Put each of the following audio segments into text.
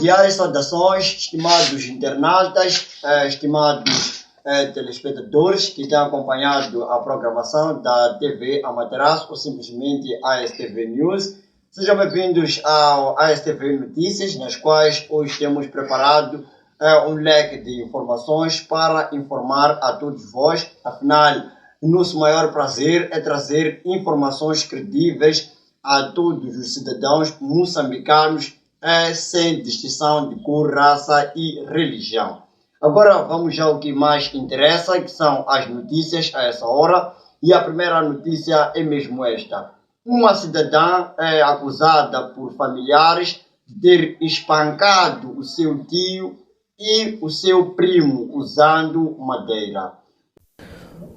Cordiais saudações, estimados internautas, estimados telespectadores que têm acompanhado a programação da TV Amaterasu ou simplesmente ASTV News. Sejam bem-vindos ao ASTV Notícias, nas quais hoje temos preparado um leque de informações para informar a todos vós. Afinal, o nosso maior prazer é trazer informações credíveis a todos os cidadãos moçambicanos, sem distinção de cor, raça e religião. Agora vamos ao que mais interessa, que são as notícias a essa hora. E a primeira notícia é mesmo esta. Uma cidadã é acusada por familiares de ter espancado o seu tio e o seu primo usando madeira.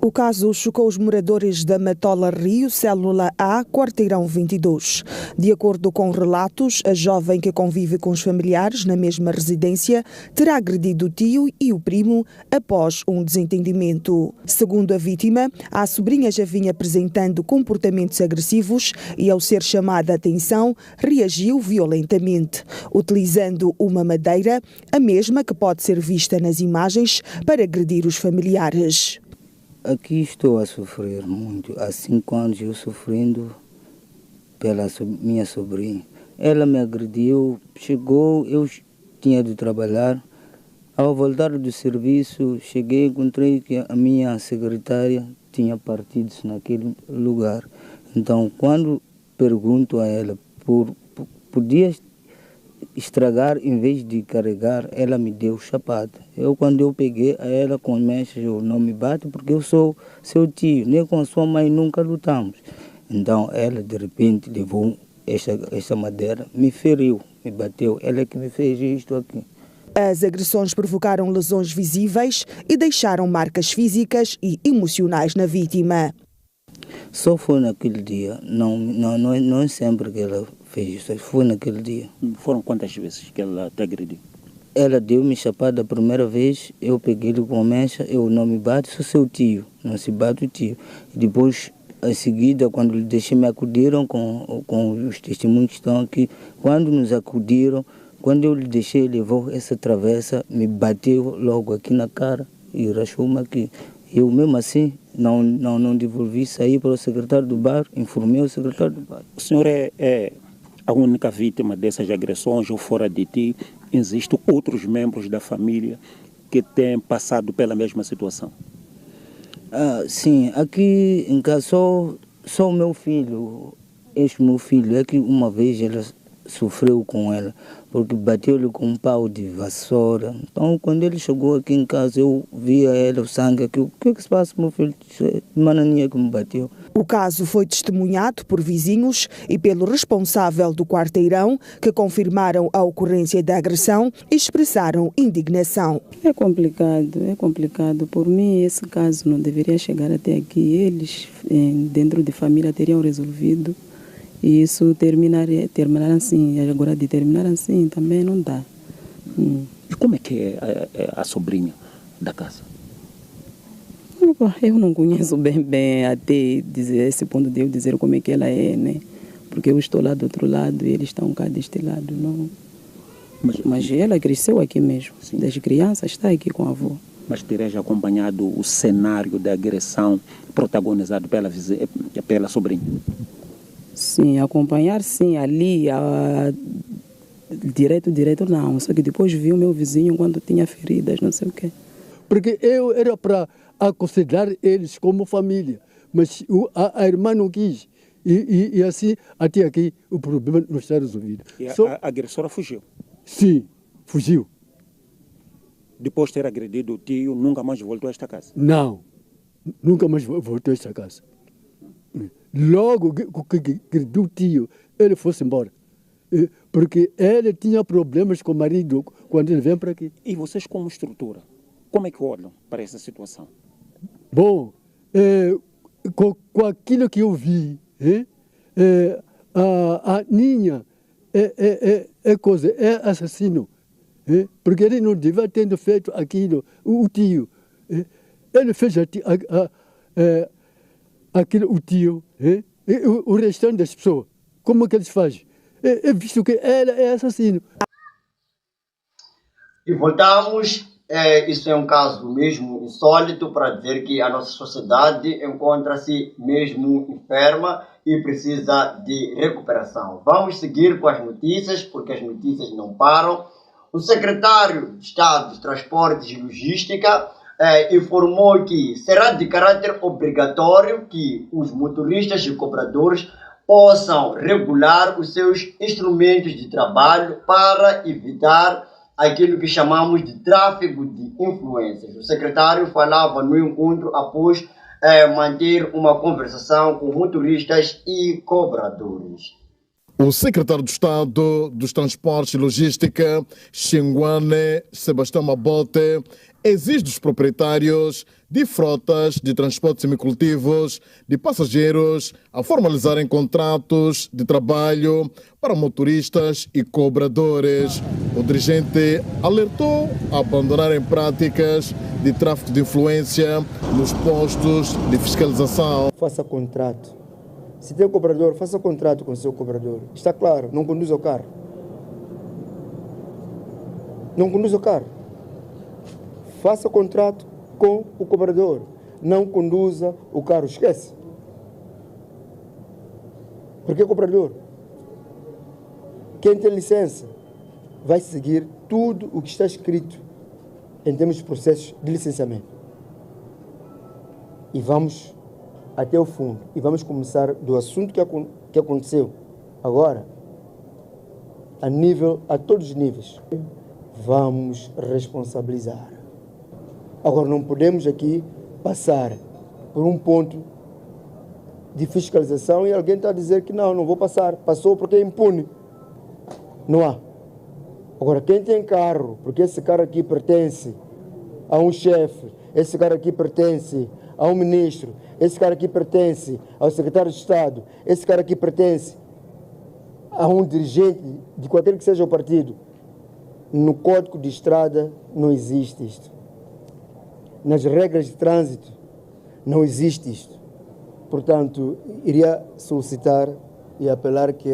O caso chocou os moradores da Matola Rio, Célula A, Quarteirão 22. De acordo com relatos, a jovem que convive com os familiares na mesma residência terá agredido o tio e o primo após um desentendimento. Segundo a vítima, a sobrinha já vinha apresentando comportamentos agressivos e, ao ser chamada a atenção, reagiu violentamente, utilizando uma madeira, a mesma que pode ser vista nas imagens, para agredir os familiares. Aqui estou a sofrer muito. Há 5 anos eu sofrendo pela minha sobrinha. Ela me agrediu, chegou, eu tinha de trabalhar. Ao voltar do serviço, cheguei e encontrei que a minha secretária tinha partido naquele lugar. Então, quando pergunto a ela, podia estragar em vez de carregar, ela me deu chapada. Quando eu peguei a ela com mechas, eu não me bate porque eu sou seu tio, nem com sua mãe nunca lutamos. Então ela de repente levou essa madeira, me feriu, me bateu, ela é que me fez isto aqui. As agressões provocaram lesões visíveis e deixaram marcas físicas e emocionais na vítima. Só foi naquele dia, não é sempre que ela fez isso, foi naquele dia. Foram quantas vezes que ela te agrediu? Ela deu-me chapada a primeira vez, eu peguei-lhe com a mecha, eu não me bato, sou seu tio, não se bate o tio. Depois, em seguida, quando lhe deixei, me acudiram com os testemunhos que estão aqui. Quando nos acudiram, quando eu lhe deixei, ele levou essa travessa, me bateu logo aqui na cara e rachou-me aqui. Eu mesmo assim não devolvi, saí para o secretário do bar, informei o secretário do bar. O senhor é a única vítima dessas agressões ou fora de ti? Existem outros membros da família que têm passado pela mesma situação? Sim, aqui em casa só o meu filho, meu filho, é que uma vez ela sofreu com ela, porque bateu-lhe com um pau de vassoura. Então, quando ele chegou aqui em casa, eu via ela, o sangue aqui. O que é que se passa, meu filho? Mananinha que me bateu. O caso foi testemunhado por vizinhos e pelo responsável do quarteirão, que confirmaram a ocorrência da agressão e expressaram indignação. É complicado. Por mim, esse caso não deveria chegar até aqui. Eles, dentro de família, teriam resolvido. E isso terminar assim, agora de terminar assim também não dá. E como é que é a sobrinha da casa? Eu não conheço bem até dizer esse ponto de eu dizer como é que ela é, né? Porque eu estou lá do outro lado e eles estão cá deste lado, não. Mas ela cresceu aqui mesmo, sim. Desde criança está aqui com a avó. Mas teres acompanhado o cenário da agressão protagonizado pela sobrinha? Sim, acompanhar sim, ali, direto não, só que depois vi o meu vizinho quando tinha feridas, não sei o quê. Porque eu era para aconselhar eles como família, mas a irmã não quis, e assim até aqui o problema não está resolvido. E a agressora fugiu? Sim, fugiu. Depois de ter agredido o tio, nunca mais voltou a esta casa? Não, nunca mais voltou a esta casa. Logo que agrediu o tio, ele foi-se embora. Porque ele tinha problemas com o marido quando ele vem para aqui. E vocês como estrutura, como é que olham para essa situação? Bom, com aquilo que eu vi, a Ninha é assassino. Porque ele não devia ter feito aquilo, o tio. Ele fez aquilo, o tio, o restante das pessoas. Como é que eles fazem? É visto que ela é assassino. E voltamos, isso é um caso mesmo insólito para dizer que a nossa sociedade encontra-se mesmo enferma e precisa de recuperação. Vamos seguir com as notícias, porque as notícias não param. O secretário de Estado de Transportes e Logística informou que será de caráter obrigatório que os motoristas e cobradores possam regular os seus instrumentos de trabalho para evitar aquilo que chamamos de tráfego de influências. O secretário falava no encontro após manter uma conversação com motoristas e cobradores. O secretário de Estado dos Transportes e Logística, Xinguane Sebastião Mabote, exige dos proprietários de frotas de transportes semicultivos de passageiros a formalizarem contratos de trabalho para motoristas e cobradores. O dirigente alertou a abandonarem práticas de tráfico de influência nos postos de fiscalização. Faça contrato. Se tem cobrador, faça contrato com o seu cobrador. Está claro, não conduza o carro. Não conduza o carro. Faça contrato com o cobrador. Não conduza o carro. Esquece. Porque cobrador? Quem tem licença vai seguir tudo o que está escrito em termos de processos de licenciamento. E vamos até o fundo. E vamos começar do assunto que aconteceu agora, a todos os níveis. Vamos responsabilizar. Agora, não podemos aqui passar por um ponto de fiscalização e alguém está a dizer que não vou passar. Passou porque é impune. Não há. Agora, quem tem carro, porque esse carro aqui pertence a um chefe, esse carro aqui pertence a um ministro, esse cara aqui pertence ao secretário de Estado, esse cara aqui pertence a um dirigente de qualquer que seja o partido. No Código de Estrada não existe isto. Nas regras de trânsito não existe isto. Portanto, iria solicitar e apelar que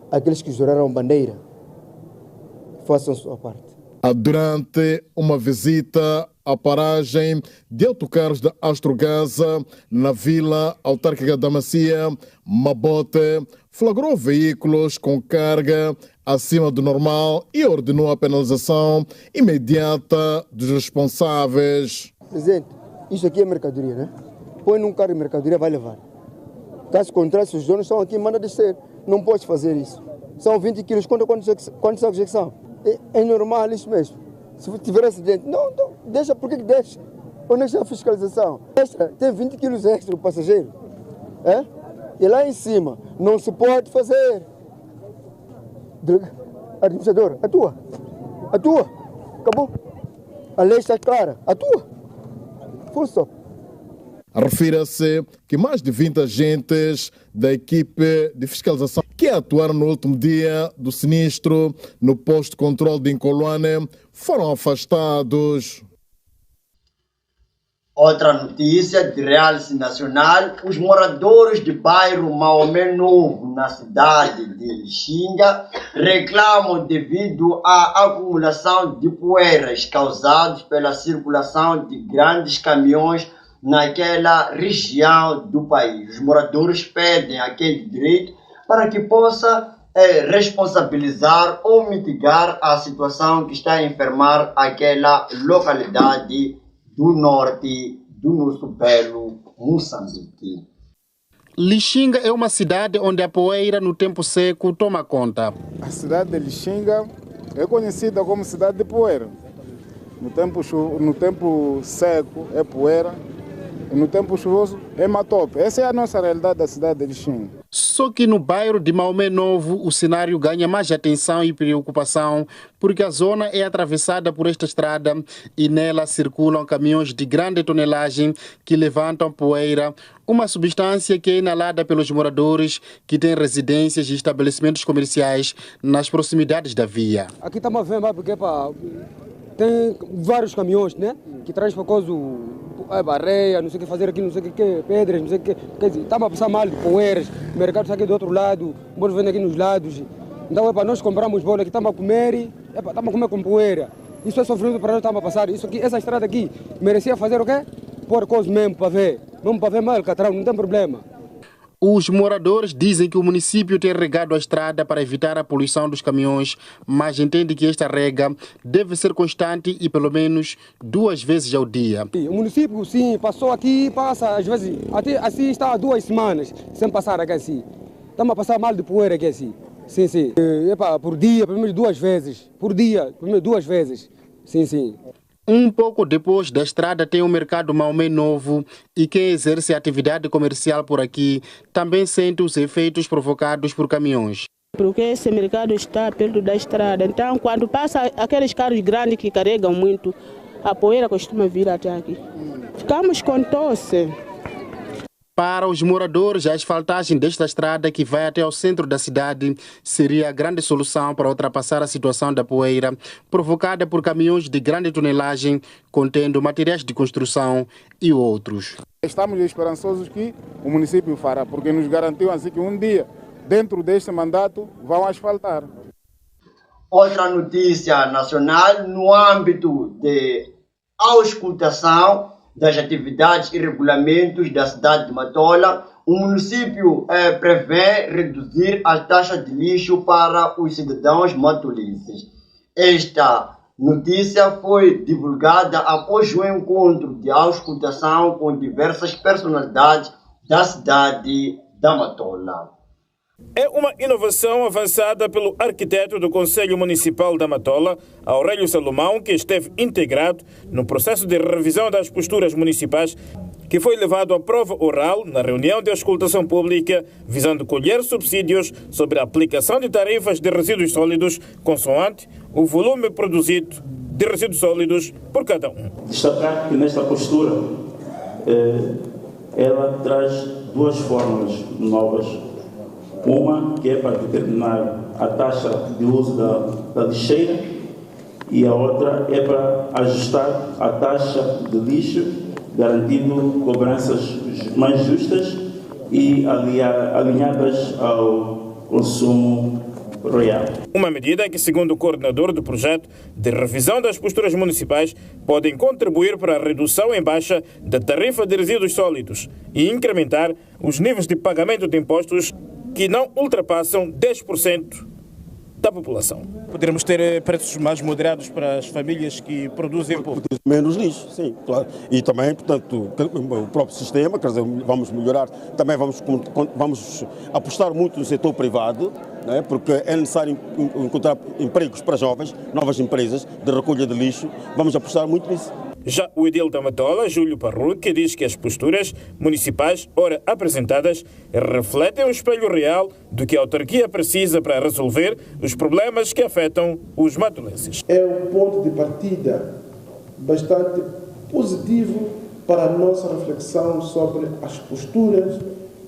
aqueles que juraram bandeira façam sua parte. Durante uma visita à paragem de autocarros da Astrogasa na Vila Autárquica da Macia, Mabote flagrou veículos com carga acima do normal e ordenou a penalização imediata dos responsáveis. Presidente, isso aqui é mercadoria, né? Põe num carro de mercadoria, vai levar. Caso contrário, se os donos estão aqui, manda descer. Não pode fazer isso. São 20 quilos. Quantos sacos que são? É normal isso mesmo. Se tiver acidente, não, deixa, por que deixa? Onde está a fiscalização? Extra, tem 20 quilos extra o passageiro. E lá em cima, não se pode fazer. Administrador, atua. Acabou. A lei está clara, atua. Full stop. Refira-se que mais de 20 agentes da equipe de fiscalização que atuaram no último dia do sinistro no posto de controle de Incolwane foram afastados. Outra notícia de realce nacional: os moradores de bairro Maomé Novo, na cidade de Lixinga, reclamam devido à acumulação de poeiras causadas pela circulação de grandes caminhões naquela região do país. Os moradores pedem a quem de direito para que possa responsabilizar ou mitigar a situação que está a enfermar aquela localidade do norte do nosso belo Moçambique. Lixinga é uma cidade onde a poeira no tempo seco toma conta. A cidade de Lixinga é conhecida como cidade de poeira. No tempo seco é poeira e no tempo chuvoso é matope. Essa é a nossa realidade da cidade de Lixinga. Só que no bairro de Maomé Novo o cenário ganha mais atenção e preocupação porque a zona é atravessada por esta estrada e nela circulam caminhões de grande tonelagem que levantam poeira, uma substância que é inalada pelos moradores que têm residências e estabelecimentos comerciais nas proximidades da via. Aqui estamos a ver, porque tem vários caminhões, né? Que traz para coisa areia, não sei o que fazer aqui, não sei o que, pedras, não sei o que. Quer dizer, estamos a passar mal de poeiras, o mercado está aqui do outro lado, o bolo vem aqui nos lados. Então, nós compramos bolo aqui, estamos a comer estamos a comer com poeira. Isso é sofrimento para nós, estamos a passar. Isso aqui, essa estrada aqui, merecia fazer o quê? Pôr coisa mesmo para ver. Mesmo para ver mal, Catrão, não tem problema. Os moradores dizem que o município tem regado a estrada para evitar a poluição dos caminhões, mas entendem que esta rega deve ser constante e pelo menos 2 vezes ao dia. O município, sim, passou aqui, passa, às vezes, até assim está há 2 semanas sem passar aqui assim. Estamos a passar mal de poeira aqui assim. Sim, sim. Por dia, pelo menos 2 vezes. Por dia, pelo menos 2 vezes. Sim, sim. Um pouco depois da estrada tem o mercado Maomé Novo e quem exerce atividade comercial por aqui também sente os efeitos provocados por caminhões. Porque esse mercado está perto da estrada, então quando passa aqueles carros grandes que carregam muito, a poeira costuma vir até aqui. Ficamos com tosse. Para os moradores, a asfaltagem desta estrada que vai até ao centro da cidade seria a grande solução para ultrapassar a situação da poeira provocada por caminhões de grande tonelagem contendo materiais de construção e outros. Estamos esperançosos que o município fará, porque nos garantiu assim que um dia, dentro deste mandato, vão asfaltar. Outra notícia nacional no âmbito de auscultação das atividades e regulamentos da cidade de Matola, o município prevê reduzir a taxa de lixo para os cidadãos matolenses. Esta notícia foi divulgada após o encontro de auscultação com diversas personalidades da cidade da Matola. É uma inovação avançada pelo arquiteto do Conselho Municipal da Matola, Aurélio Salomão, que esteve integrado no processo de revisão das posturas municipais, que foi levado à prova oral na reunião de auscultação pública, visando colher subsídios sobre a aplicação de tarifas de resíduos sólidos, consoante o volume produzido de resíduos sólidos por cada um. Destacar que nesta postura ela traz 2 fórmulas novas. Uma que é para determinar a taxa de uso da lixeira e a outra é para ajustar a taxa de lixo, garantindo cobranças mais justas e alinhadas ao consumo real. Uma medida que, segundo o coordenador do projeto de revisão das posturas municipais, podem contribuir para a redução em baixa da tarifa de resíduos sólidos e incrementar os níveis de pagamento de impostos que não ultrapassam 10% da população. Poderemos ter preços mais moderados para as famílias que produzem pouco. Menos lixo, sim, claro. E também, portanto, o próprio sistema, quer dizer, vamos melhorar, também vamos apostar muito no setor privado, né, porque é necessário encontrar empregos para jovens, novas empresas de recolha de lixo, vamos apostar muito nisso. Já o edil da Matola, Júlio Parruque, diz que as posturas municipais, ora apresentadas, refletem o espelho real do que a autarquia precisa para resolver os problemas que afetam os matolenses. É um ponto de partida bastante positivo para a nossa reflexão sobre as posturas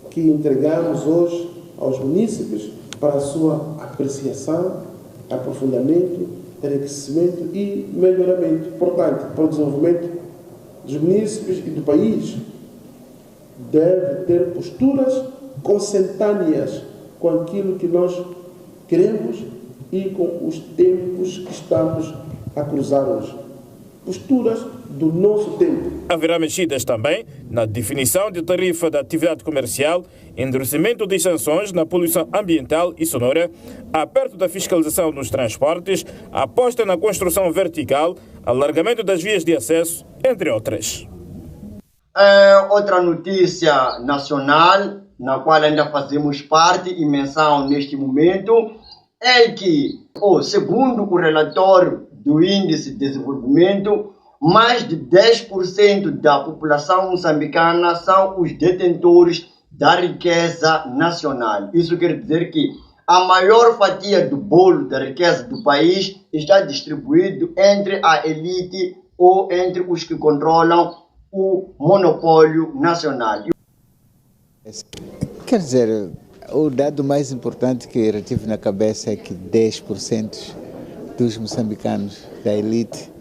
que entregamos hoje aos munícipes para a sua apreciação, aprofundamento, enriquecimento e melhoramento. Portanto, para o desenvolvimento dos munícipes e do país, deve ter posturas consentâneas com aquilo que nós queremos e com os tempos que estamos a cruzar hoje. Posturas do nosso tempo. Haverá mexidas também na definição de tarifa da atividade comercial, endurecimento de sanções na poluição ambiental e sonora, aperto da fiscalização nos transportes, aposta na construção vertical, alargamento das vias de acesso, entre outras. Outra notícia nacional, na qual ainda fazemos parte e menção neste momento, é que, segundo o relatório do Índice de Desenvolvimento, mais de 10% da população moçambicana são os detentores da riqueza nacional. Isso quer dizer que a maior fatia do bolo da riqueza do país está distribuído entre a elite ou entre os que controlam o monopólio nacional. Quer dizer, o dado mais importante que eu tive na cabeça é que 10% dos moçambicanos da elite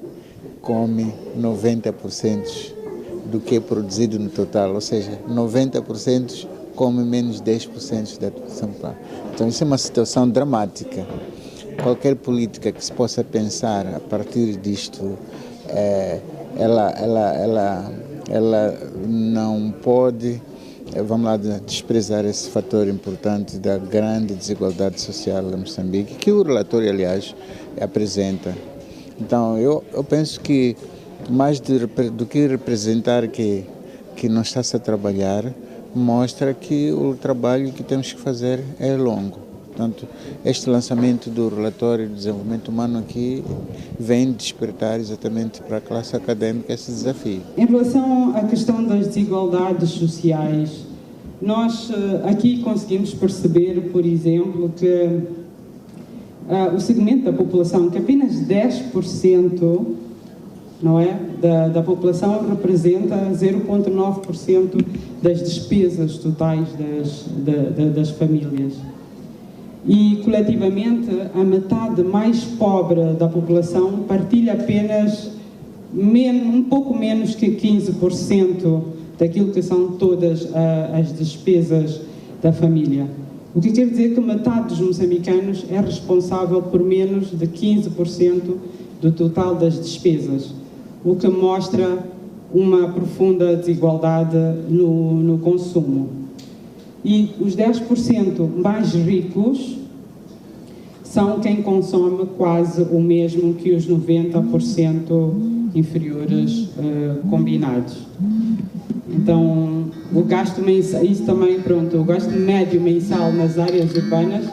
come 90% do que é produzido no total, ou seja, 90% come menos 10% da população. Então isso é uma situação dramática. qualquer política que se possa pensar a partir disto, ela não pode, vamos lá, desprezar esse fator importante da grande desigualdade social em Moçambique, que o relatório, aliás, apresenta. Então, eu penso que mais do que representar que não está-se a trabalhar, mostra que o trabalho que temos que fazer é longo. Portanto, este lançamento do relatório de desenvolvimento humano aqui vem despertar exatamente para a classe acadêmica esse desafio. Em relação à questão das desigualdades sociais, nós aqui conseguimos perceber, por exemplo, que o segmento da população, que apenas 10%, não é, da população representa 0,9% das despesas totais das famílias. E, coletivamente, a metade mais pobre da população partilha apenas um pouco menos que 15% daquilo que são todas as despesas da família. O que quer dizer que metade dos moçambicanos é responsável por menos de 15% do total das despesas, o que mostra uma profunda desigualdade no consumo. E os 10% mais ricos são quem consome quase o mesmo que os 90% inferiores combinados. Então, o gasto mensal, isso também, pronto, o gasto médio mensal nas áreas urbanas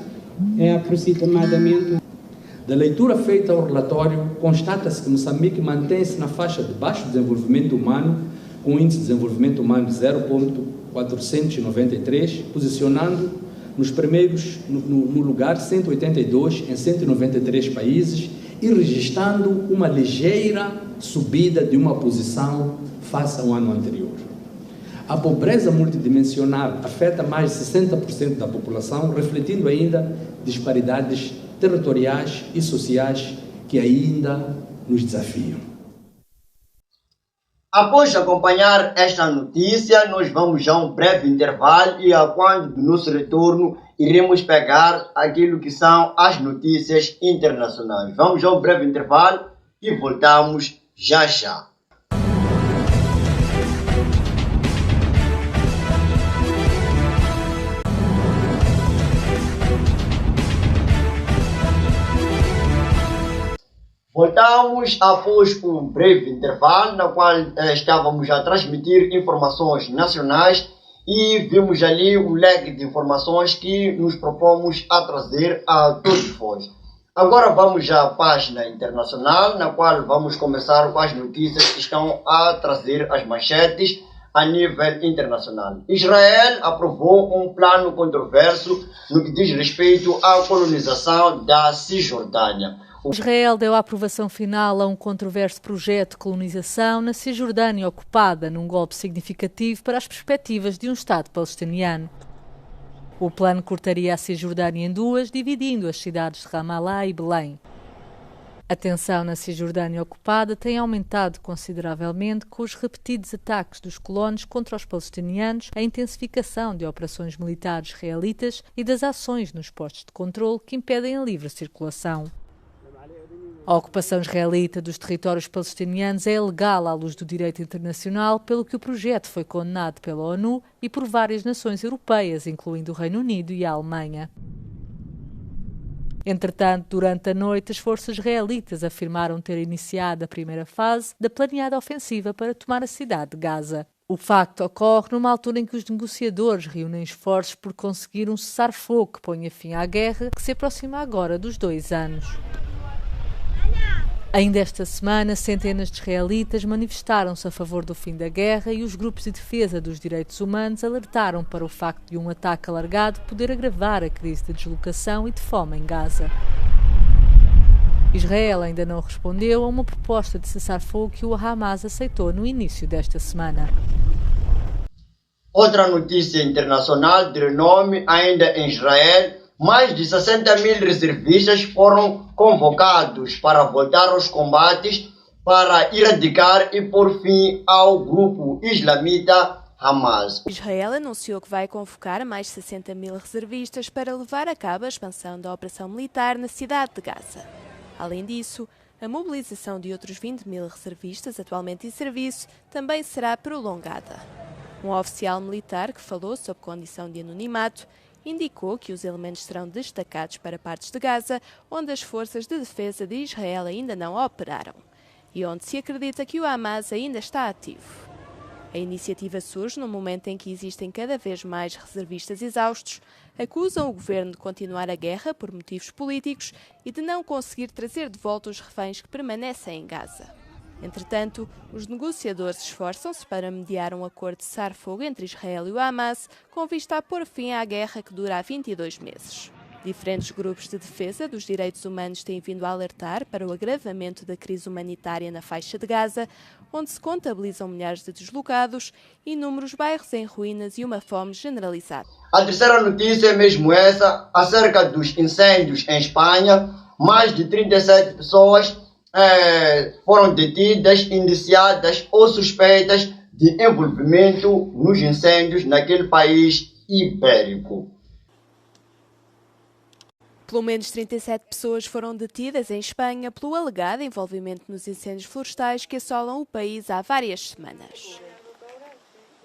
é aproximadamente... Da leitura feita ao relatório, constata-se que Moçambique mantém-se na faixa de baixo desenvolvimento humano, com um índice de desenvolvimento humano de 0,493, posicionando nos primeiros, no lugar 182 em 193 países e registrando uma ligeira subida de uma posição face ao ano anterior. A pobreza multidimensional afeta mais de 60% da população, refletindo ainda disparidades territoriais e sociais que ainda nos desafiam. Após acompanhar esta notícia, nós vamos a um breve intervalo e, quando do nosso retorno, iremos pegar aquilo que são as notícias internacionais. Vamos a um breve intervalo e voltamos já já. Voltamos após um breve intervalo, na qual estávamos a transmitir informações nacionais e vimos ali um leque de informações que nos propomos a trazer a todos vós. Agora vamos à página internacional, na qual vamos começar com as notícias que estão a trazer as manchetes a nível internacional. Israel aprovou um plano controverso no que diz respeito à colonização da Cisjordânia. Israel deu a aprovação final a um controverso projeto de colonização na Cisjordânia ocupada, num golpe significativo para as perspectivas de um Estado palestiniano. O plano cortaria a Cisjordânia em duas, dividindo as cidades de Ramallah e Belém. A tensão na Cisjordânia ocupada tem aumentado consideravelmente com os repetidos ataques dos colonos contra os palestinianos, a intensificação de operações militares israelitas e das ações nos postos de controle que impedem a livre circulação. A ocupação israelita dos territórios palestinianos é ilegal à luz do direito internacional, pelo que o projeto foi condenado pela ONU e por várias nações europeias, incluindo o Reino Unido e a Alemanha. Entretanto, durante a noite, as forças israelitas afirmaram ter iniciado a primeira fase da planeada ofensiva para tomar a cidade de Gaza. O facto ocorre numa altura em que os negociadores reúnem esforços por conseguir um cessar-fogo que ponha fim à guerra, que se aproxima agora dos 2 anos. Ainda esta semana, centenas de israelitas manifestaram-se a favor do fim da guerra e os grupos de defesa dos direitos humanos alertaram para o facto de um ataque alargado poder agravar a crise de deslocação e de fome em Gaza. Israel ainda não respondeu a uma proposta de cessar-fogo que o Hamas aceitou no início desta semana. Outra notícia internacional de renome ainda em Israel. Mais de 60 mil reservistas foram convocados para voltar aos combates para erradicar e pôr fim ao grupo islamita Hamas. Israel anunciou que vai convocar mais 60 mil reservistas para levar a cabo a expansão da operação militar na cidade de Gaza. Além disso, a mobilização de outros 20 mil reservistas atualmente em serviço também será prolongada. Um oficial militar que falou sob condição de anonimato indicou que os elementos serão destacados para partes de Gaza onde as forças de defesa de Israel ainda não operaram e onde se acredita que o Hamas ainda está ativo. A iniciativa surge no momento em que existem cada vez mais reservistas exaustos, acusam o governo de continuar a guerra por motivos políticos e de não conseguir trazer de volta os reféns que permanecem em Gaza. Entretanto, os negociadores esforçam-se para mediar um acordo de cessar-fogo entre Israel e o Hamas, com vista a pôr fim à guerra que dura há 22 meses. Diferentes grupos de defesa dos direitos humanos têm vindo a alertar para o agravamento da crise humanitária na faixa de Gaza, onde se contabilizam milhares de deslocados, inúmeros bairros em ruínas e uma fome generalizada. A terceira notícia é mesmo essa, acerca dos incêndios em Espanha. Mais de 37 pessoas foram detidas, indiciadas ou suspeitas de envolvimento nos incêndios naquele país ibérico. Pelo menos 37 pessoas foram detidas em Espanha pelo alegado envolvimento nos incêndios florestais que assolam o país há várias semanas.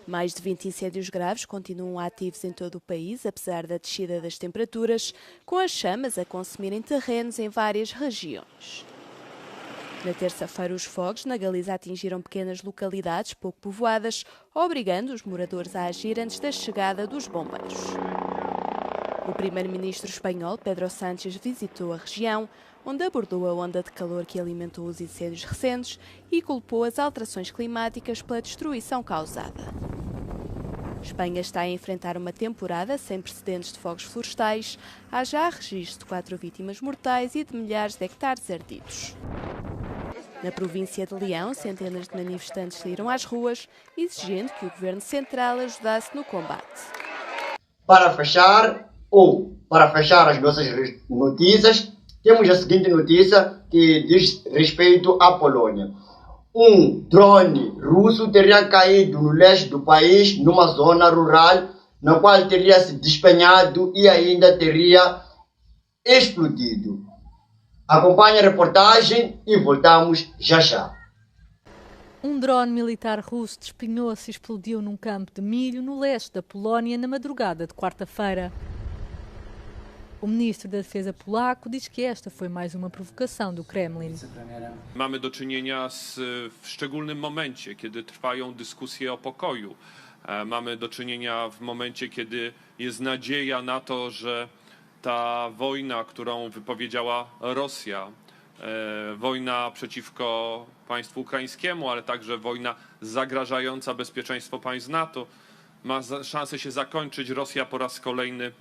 Mais de 20 incêndios graves continuam ativos em todo o país, apesar da descida das temperaturas, com as chamas a consumirem terrenos em várias regiões. Na terça-feira, os fogos na Galiza atingiram pequenas localidades pouco povoadas, obrigando os moradores a agir antes da chegada dos bombeiros. O primeiro-ministro espanhol, Pedro Sánchez, visitou a região, onde abordou a onda de calor que alimentou os incêndios recentes e culpou as alterações climáticas pela destruição causada. Espanha está a enfrentar uma temporada sem precedentes de fogos florestais. Há já registro de 4 vítimas mortais e de milhares de hectares ardidos. Na província de Leão, centenas de manifestantes saíram às ruas, exigindo que o governo central ajudasse no combate. Para fechar as nossas notícias, temos a seguinte notícia que diz respeito à Polônia. Um drone russo teria caído no leste do país, numa zona rural, na qual teria se despenhado e ainda teria explodido. Acompanhe a reportagem e voltamos já já. Um drone militar russo despenhou-se e explodiu num campo de milho no leste da Polónia na madrugada de quarta-feira. O ministro da Defesa polaco diz que esta foi mais uma prowokacja do Kremlin. Mamy do czynienia w szczególnym momencie, kiedy trwają dyskusje o pokoju. Mamy do czynienia w momencie, kiedy jest nadzieja na to, że ta wojna, którą wypowiedziała Rosja, wojna przeciwko państwu ukraińskiemu, ale także wojna zagrażająca bezpieczeństwo państw NATO, ma szansę się zakończyć. Rosja po raz kolejny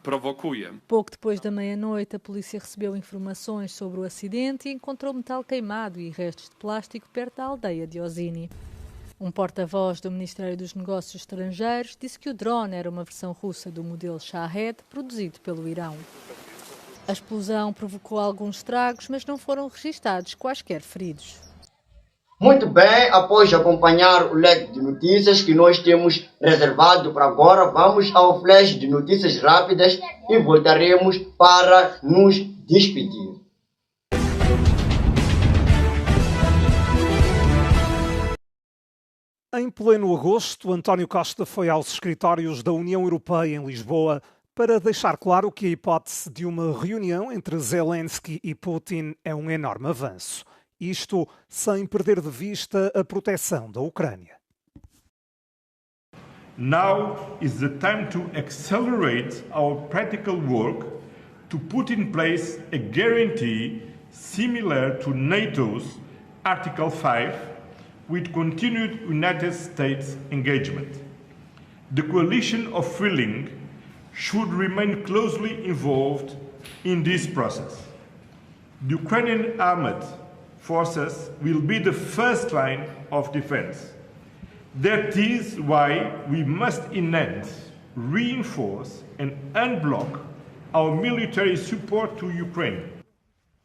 provocuje. Pouco depois da meia-noite, a polícia recebeu informações sobre o acidente e encontrou metal queimado e restos de plástico perto da aldeia de Ozini. Um porta-voz do Ministério dos Negócios Estrangeiros disse que o drone era uma versão russa do modelo Shahed, produzido pelo Irão. A explosão provocou alguns estragos, mas não foram registados quaisquer feridos. Muito bem, após acompanhar o leque de notícias que nós temos reservado para agora, vamos ao flash de notícias rápidas e voltaremos para nos despedir. Em pleno agosto, António Costa foi aos escritórios da União Europeia em Lisboa para deixar claro que a hipótese de uma reunião entre Zelensky e Putin é um enorme avanço. Isto sem perder de vista a proteção da Ucrânia. Now is the time to accelerate our practical work to put in place a guarantee similar to NATO's Article 5 with continued United States engagement. The coalition of willing should remain closely involved in this process. The Ukrainian armed forces will be the first line of defense. That is why we must enhance, reinforce and unblock our military support to Ukraine.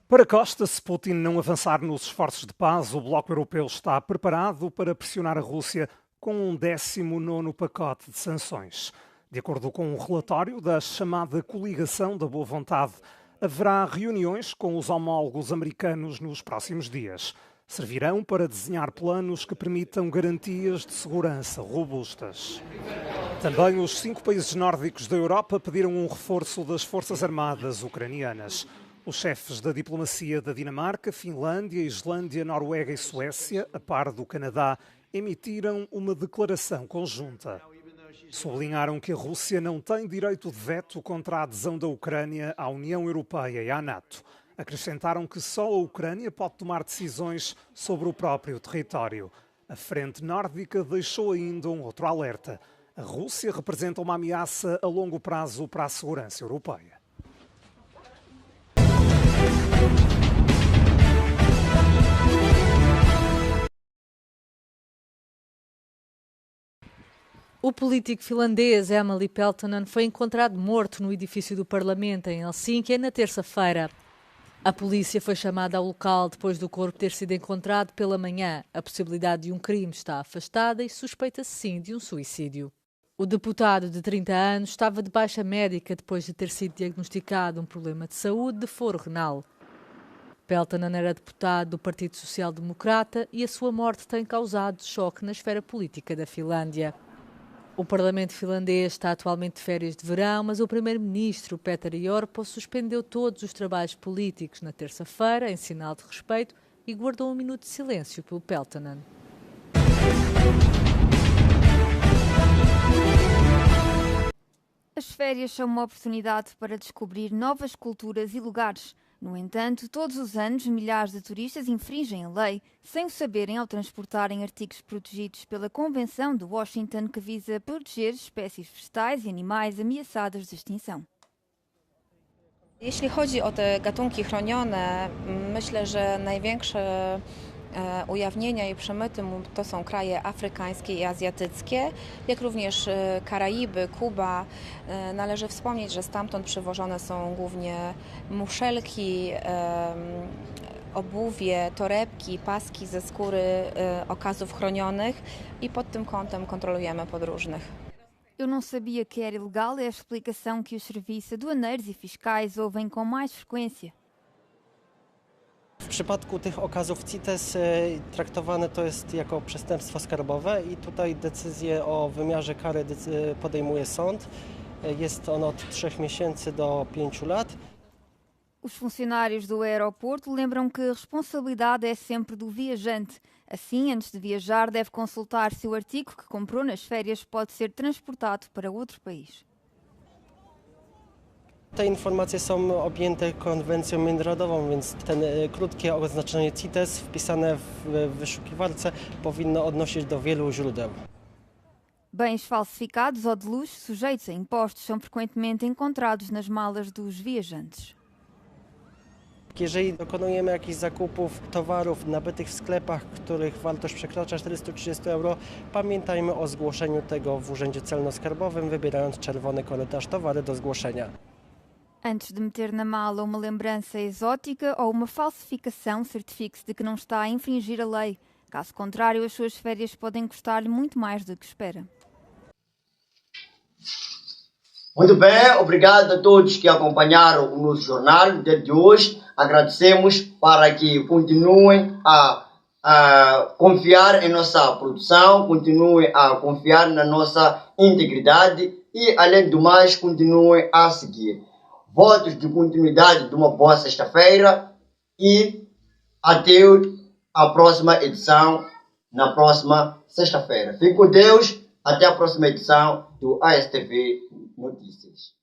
Para Costa, se Putin não avançar nos esforços de paz, o Bloco Europeu está preparado para pressionar a Rússia com um 19º pacote de sanções. De acordo com um relatório da chamada Coligação da Boa Vontade, haverá reuniões com os homólogos americanos nos próximos dias. Servirão para desenhar planos que permitam garantias de segurança robustas. Também os 5 países nórdicos da Europa pediram um reforço das forças armadas ucranianas. Os chefes da diplomacia da Dinamarca, Finlândia, Islândia, Noruega e Suécia, a par do Canadá, emitiram uma declaração conjunta. Sublinharam que a Rússia não tem direito de veto contra a adesão da Ucrânia à União Europeia e à NATO. Acrescentaram que só a Ucrânia pode tomar decisões sobre o próprio território. A Frente Nórdica deixou ainda um outro alerta. A Rússia representa uma ameaça a longo prazo para a segurança europeia. O político finlandês Emeli Peltonen foi encontrado morto no edifício do Parlamento em Helsínquia na terça-feira. A polícia foi chamada ao local depois do corpo ter sido encontrado pela manhã. A possibilidade de um crime está afastada e suspeita-se sim de um suicídio. O deputado de 30 anos estava de baixa médica depois de ter sido diagnosticado um problema de saúde de foro renal. Peltonen era deputado do Partido Social Democrata e a sua morte tem causado choque na esfera política da Finlândia. O Parlamento finlandês está atualmente de férias de verão, mas o primeiro-ministro Petteri Orpo suspendeu todos os trabalhos políticos na terça-feira, em sinal de respeito, e guardou um minuto de silêncio pelo Peltonen. As férias são uma oportunidade para descobrir novas culturas e lugares. No entanto, todos os anos, milhares de turistas infringem a lei, sem o saberem ao transportarem artigos protegidos pela Convenção de Washington que visa proteger espécies vegetais e animais ameaçadas de extinção. Jeśli chodzi o te gatunki chronione, myślę, że największe ujawnienia i przemyty to są kraje afrykańskie i azjatyckie, jak również Karaiby, Kuba. Należy wspomnieć, że stamtąd przywożone są głównie muszelki, obuwie, torebki, paski ze skóry okazów chronionych i pod tym kątem kontrolujemy podróżnych. Eu não sabia que era ilegal, é a explicação que os serviços aduaneiros e fiscais ouvem com mais frequência. W przypadku tych okazów CITES traktowane to jest jako przestępstwo skarbowe i tutaj decyzję o wymiarze kary podejmuje sąd. Jest on od 3 miesięcy do 5 lat. Os funcionários do aeroporto lembram que a responsabilidade é sempre do viajante. Assim, antes de viajar, deve consultar se o artigo que comprou nas férias pode ser transportado para outro país. Te informacje są objęte konwencją międzynarodową, więc ten krótkie oznaczenie CITES wpisane w wyszukiwarce powinno odnosić do wielu źródeł. Bens falsificados ou de luxo sujeitos a impostos são frequentemente encontrados nas malas dos viajantes. Jeżeli dokonujemy jakichś zakupów towarów nabytych w sklepach, których wartość przekracza 430 euro, pamiętajmy o zgłoszeniu tego w Urzędzie Celno-Skarbowym, wybierając czerwony korytarz towary do zgłoszenia. Antes de meter na mala uma lembrança exótica ou uma falsificação, certifique-se de que não está a infringir a lei. Caso contrário, as suas férias podem custar-lhe muito mais do que espera. Muito bem, obrigado a todos que acompanharam o nosso jornal no dia de hoje. Agradecemos para que continuem a confiar em nossa produção, continuem a confiar na nossa integridade e, além do mais, continuem a seguir. Votos de continuidade de uma boa sexta-feira e até a próxima edição, na próxima sexta-feira. Fique com Deus, até a próxima edição do ASTV Notícias.